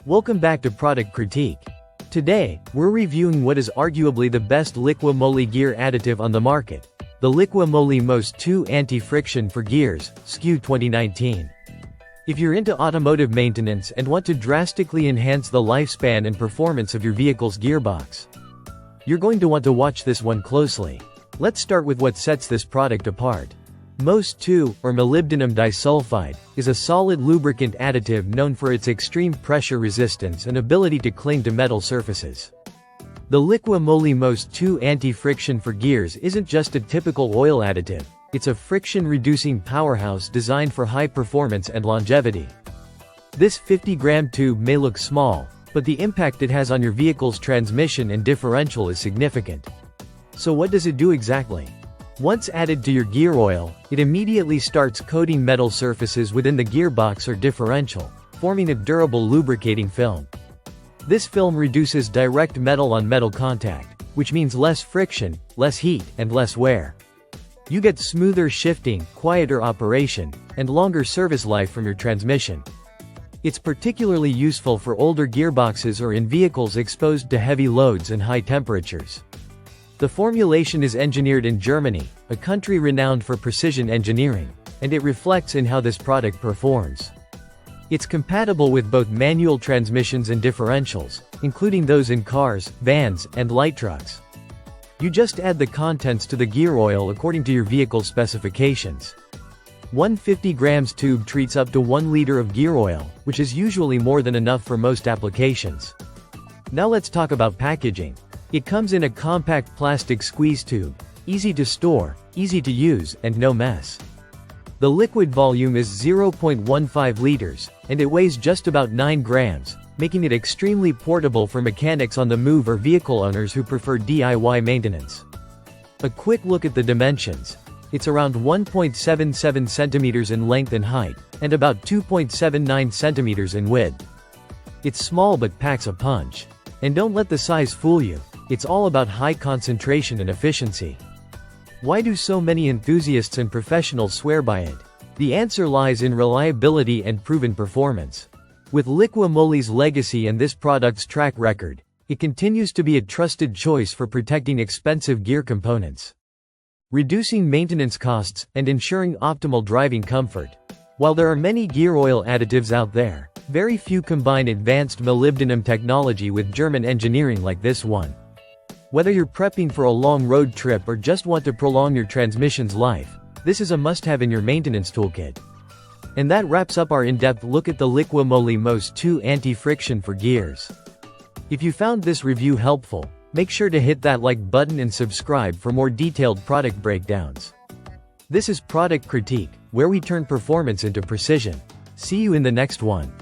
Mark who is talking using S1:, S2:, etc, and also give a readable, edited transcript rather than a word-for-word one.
S1: Welcome back to Product Critique. Today, we're reviewing what is arguably the best Liqui Moly gear additive on the market, the Liqui Moly MOS2 Antifriction for Gears, SKU 2019. If you're into automotive maintenance and want to drastically enhance the lifespan and performance of your vehicle's gearbox, you're going to want to watch this one closely. Let's start with what sets this product apart. MOS2, or molybdenum disulfide, is a solid lubricant additive known for its extreme pressure resistance and ability to cling to metal surfaces. The Liqui Moly MOS2 Antifriction for Gears isn't just a typical oil additive, it's a friction-reducing powerhouse designed for high performance and longevity. This 50-gram tube may look small, but the impact it has on your vehicle's transmission and differential is significant. So what does it do exactly? Once added to your gear oil, it immediately starts coating metal surfaces within the gearbox or differential, forming a durable lubricating film. This film reduces direct metal-on-metal contact, which means less friction, less heat, and less wear. You get smoother shifting, quieter operation, and longer service life from your transmission. It's particularly useful for older gearboxes or in vehicles exposed to heavy loads and high temperatures. The formulation is engineered in Germany, a country renowned for precision engineering, and it reflects in how this product performs. It's compatible with both manual transmissions and differentials, including those in cars, vans, and light trucks. You just add the contents to the gear oil according to your vehicle's specifications. One 50 grams tube treats up to 1 liter of gear oil, which is usually more than enough for most applications. Now let's talk about packaging. It comes in a compact plastic squeeze tube, easy to store, easy to use, and no mess. The liquid volume is 0.15 liters, and it weighs just about 9 grams, making it extremely portable for mechanics on the move or vehicle owners who prefer DIY maintenance. A quick look at the dimensions. It's around 1.77 centimeters in length and height, and about 2.79 centimeters in width. It's small but packs a punch. And don't let the size fool you. It's all about high concentration and efficiency. Why do so many enthusiasts and professionals swear by it? The answer lies in reliability and proven performance. With Liqui Moly's legacy and this product's track record, it continues to be a trusted choice for protecting expensive gear components, reducing maintenance costs, and ensuring optimal driving comfort. While there are many gear oil additives out there, very few combine advanced molybdenum technology with German engineering like this one. Whether you're prepping for a long road trip or just want to prolong your transmission's life, this is a must-have in your maintenance toolkit. And that wraps up our in-depth look at the Liqui Moly MOS2 Antifriction for Gears. If you found this review helpful, make sure to hit that like button and subscribe for more detailed product breakdowns. This is Product Critique, where we turn performance into precision. See you in the next one.